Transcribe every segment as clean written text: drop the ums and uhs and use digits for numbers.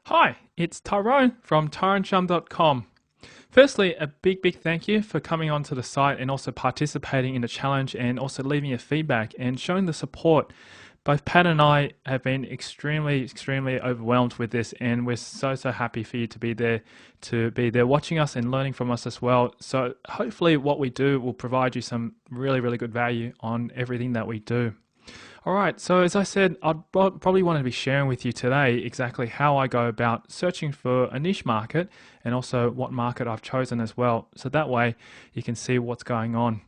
Hi, it's Tyrone from TyroneShum.com. Firstly, a big thank you for coming onto the site and also participating in the challenge and also leaving your feedback and showing the support. Both Pat and I have been extremely overwhelmed with this, and we're so happy for you to be there watching us and learning from us as well. So hopefully what we do will provide you some really good value on everything that we do. All right, so as I said, I'd probably want to be sharing with you today exactly how I go about searching for a niche market and also what market I've chosen as well. So that way you can see what's going on.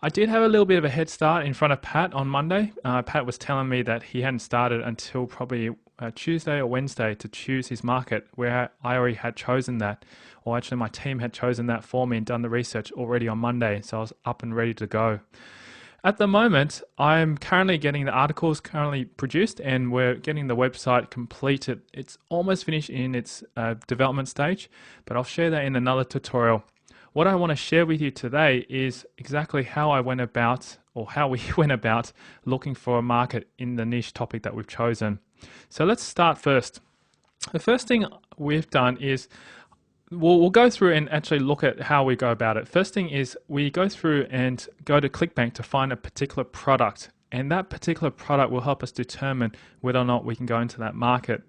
I did have a little bit of a head start in front of Pat on Monday. Pat was telling me that he hadn't started until probably Tuesday or Wednesday to choose his market, where I already had chosen that, or actually my team had chosen that for me and done the research already on Monday, so I was up and ready to go. At the moment, I'm currently getting the articles currently produced and we're getting the website completed. It's almost finished in its development stage, but I'll share that in another tutorial. What I want to share with you today is exactly how I went about, or how we went about looking for a market in the niche topic that we've chosen. So let's start first. The first thing we've done is we'll go through and actually look at how we go about it. First thing is we go through and go to ClickBank to find a particular product, and that particular product will help us determine whether or not we can go into that market.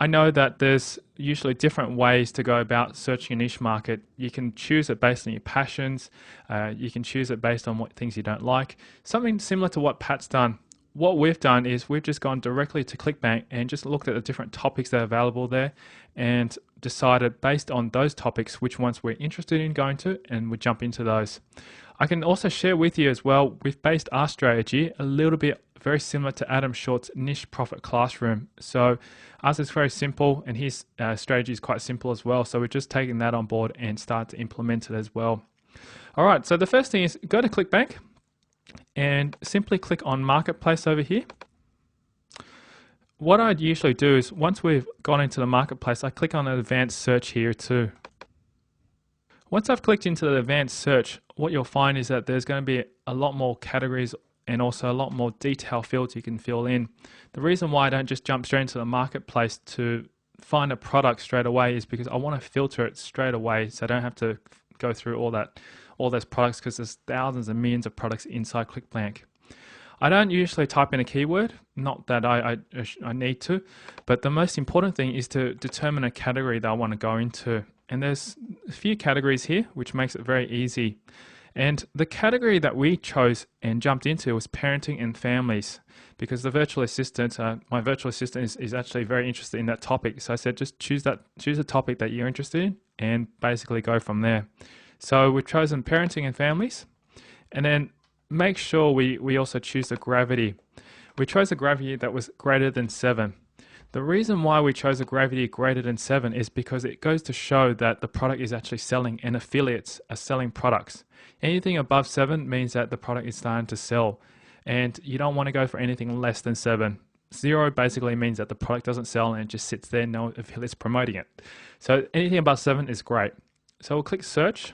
I know that there's usually different ways to go about searching a niche market. You can choose it based on your passions. You can choose it based on what things you don't like. Something similar to what Pat's done. What we've done is we've just gone directly to ClickBank and just looked at the different topics that are available there and decided based on those topics which ones we're interested in going to, and we jump into those. I can also share with you as well, we've based our strategy a little bit very similar to Adam Short's niche profit classroom. So ours is very simple and his strategy is quite simple as well. So we're just taking that on board and start to implement it as well. All right, so the first thing is go to ClickBank and simply click on Marketplace over here. What I'd usually do is once we've gone into the marketplace, I click on an advanced search here too. Once I've clicked into the advanced search, what you'll find is that there's going to be a lot more categories and also a lot more detail fields you can fill in. The reason why I don't just jump straight into the marketplace to find a product straight away is because I want to filter it straight away so I don't have to go through all those products, because there's thousands and millions of products inside ClickBank. I don't usually type in a keyword, not that I need to, but the most important thing is to determine a category that I want to go into. And there's a few categories here, which makes it very easy. And the category that we chose and jumped into was parenting and families, because the virtual assistant, my virtual assistant is actually very interested in that topic. So I said, just choose a topic that you're interested in and basically go from there. So we've chosen parenting and families, and then make sure we also choose the gravity. We chose a gravity that was greater than 7. The reason why we chose a gravity greater than 7 is because it goes to show that the product is actually selling and affiliates are selling products. Anything above 7 means that the product is starting to sell, and you don't want to go for anything less than 7. 0 basically means that the product doesn't sell and it just sits there, no affiliates promoting it. So anything above 7 is great. So we'll click search.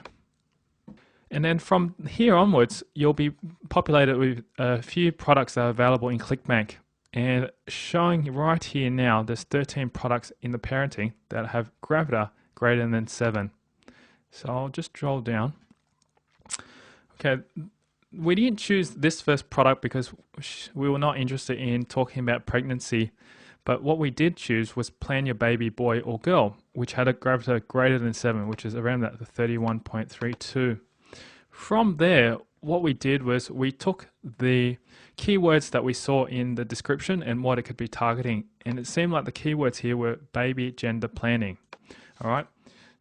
And then from here onwards, you'll be populated with a few products that are available in ClickBank. And showing right here now, there's 13 products in the parenting that have gravity greater than 7. So I'll just scroll down. Okay, we didn't choose this first product because we were not interested in talking about pregnancy. But what we did choose was Plan Your Baby Boy or Girl, which had a gravity greater than 7, which is around that 31.32. From there, what we did was we took the keywords that we saw in the description and what it could be targeting. And it seemed like the keywords here were baby gender planning. All right.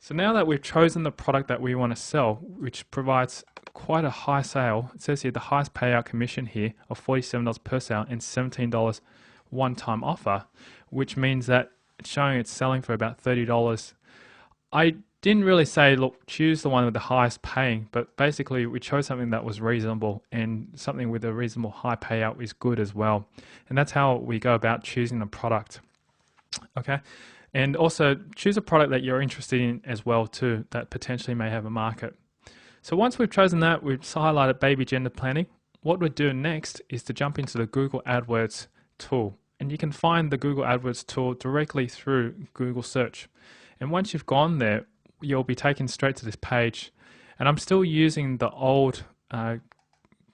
So now that we've chosen the product that we want to sell, which provides quite a high sale, it says here the highest payout commission here of $47 per sale and $17 one-time offer, which means that it's showing it's selling for about $30. I didn't really say, look, choose the one with the highest paying, but basically we chose something that was reasonable, and something with a reasonable high payout is good as well. And that's how we go about choosing the product. Okay. And also choose a product that you're interested in as well too, that potentially may have a market. So once we've chosen that, we've highlighted baby gender planning. What we're doing next is to jump into the Google AdWords tool. and you can find the Google AdWords tool directly through Google search. And once you've gone there, you'll be taken straight to this page. And I'm still using the old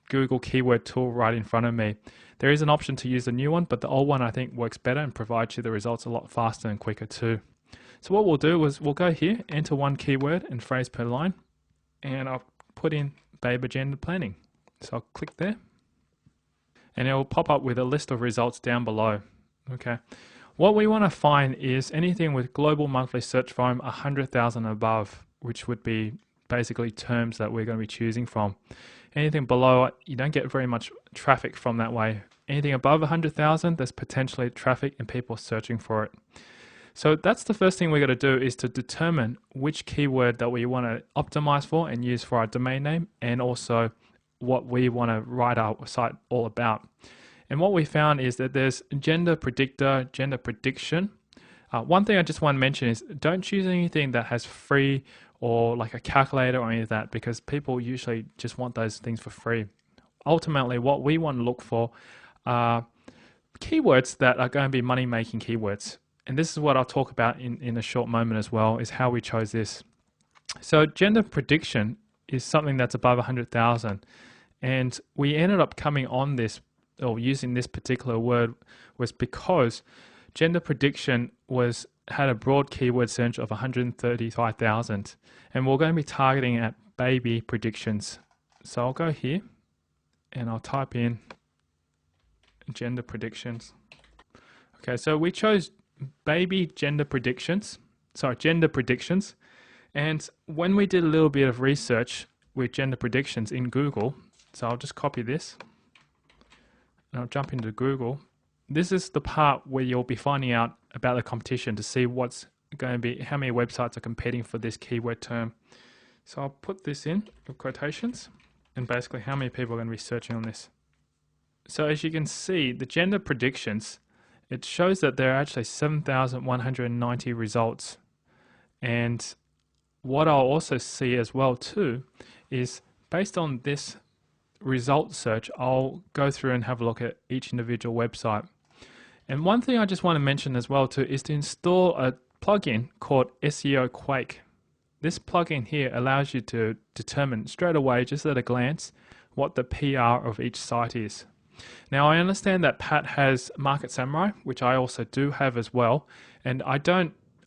Google keyword tool right in front of me. There is an option to use the new one, but the old one I think works better and provides you the results a lot faster and quicker too. So what we'll do is we'll go here, enter one keyword and phrase per line, and I'll put in baby gender planning. So I'll click there, and it will pop up with a list of results down below. Okay. What we want to find is anything with global monthly search volume 100,000 above, which would be basically terms that we're going to be choosing from. Anything below, you don't get very much traffic from that way. Anything above 100,000, there's potentially traffic and people searching for it. So that's the first thing we're going to do, is to determine which keyword that we want to optimize for and use for our domain name, and also what we want to write our site all about. And what we found is that there's gender predictor, gender prediction. One thing I just want to mention is don't choose anything that has free or like a calculator or any of that, because people usually just want those things for free. Ultimately, what we want to look for are keywords that are going to be money-making keywords. And this is what I'll talk about in a short moment as well, is how we chose this. So gender prediction is something that's above 100,000. And we ended up coming on this, or using this particular word, was because gender prediction had a broad keyword search of 135,000, and we're going to be targeting at baby predictions. So I'll go here and I'll type in gender predictions. Okay, so we chose baby gender predictions. And when we did a little bit of research with gender predictions in Google, so I'll just copy this and I'll jump into Google. This is the part where you'll be finding out about the competition to see what's going to be, how many websites are competing for this keyword term. So I'll put this in with quotations, and basically how many people are going to be searching on this. So as you can see, the gender predictions, it shows that there are actually 7,190 results. And what I'll also see as well too is, based on this result search, I'll go through and have a look at each individual website. And one thing I just want to mention as well too is to install a plugin called SEO Quake. This plugin here allows you to determine straight away, just at a glance, what the PR of each site is. Now I understand that Pat has Market Samurai, which I also do have as well, and I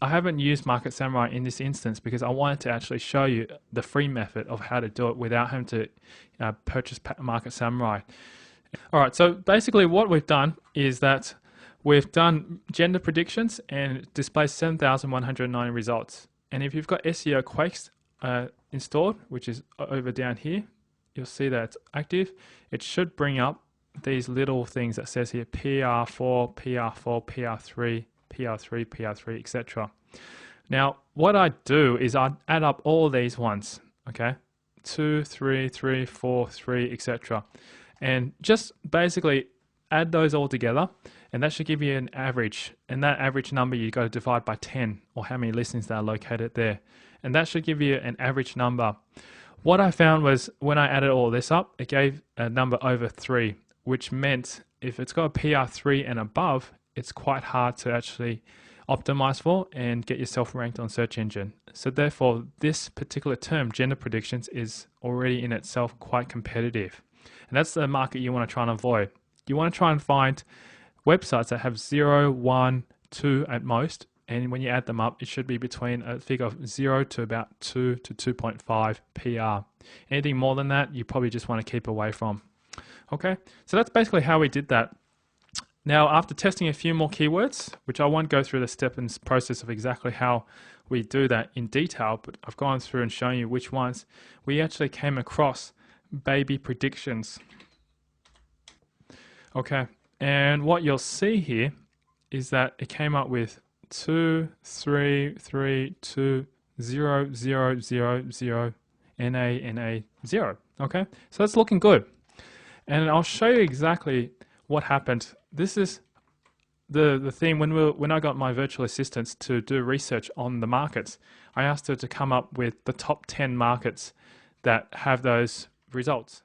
haven't used Market Samurai in this instance because I wanted to actually show you the free method of how to do it without having to purchase Market Samurai. All right, so basically what we've done is that we've done gender predictions and it displays 7,109 results. And if you've got SEO Quakes installed, which is over down here, you'll see that it's active. It should bring up these little things that says here PR4, PR4, PR3, PR3, PR3, etc. Now, what I do is I add up all these ones, okay? 2, 3, 3, 4, 3, etc. And just basically add those all together, and that should give you an average. And that average number you've got to divide by 10, or how many listings that are located there. And that should give you an average number. What I found was when I added all this up, it gave a number over 3, which meant if it's got a PR3 and above, it's quite hard to actually optimize for and get yourself ranked on search engine. So therefore, this particular term, gender predictions, is already in itself quite competitive. And that's the market you want to try and avoid. You want to try and find websites that have 0, 1, 2 at most. And when you add them up, it should be between a figure of 0 to about 2 to 2.5 PR. Anything more than that, you probably just want to keep away from. Okay, so that's basically how we did that. Now, after testing a few more keywords, which I won't go through the step and process of exactly how we do that in detail, but I've gone through and shown you which ones, we actually came across baby predictions. Okay, and what you'll see here is that it came up with 2, 3, 3, 2, 0, 0, 0, 0, NA, NA, 0. Okay, so that's looking good. And I'll show you exactly what happened. This is the thing when I got my virtual assistants to do research on the markets, I asked her to come up with the top 10 markets that have those results.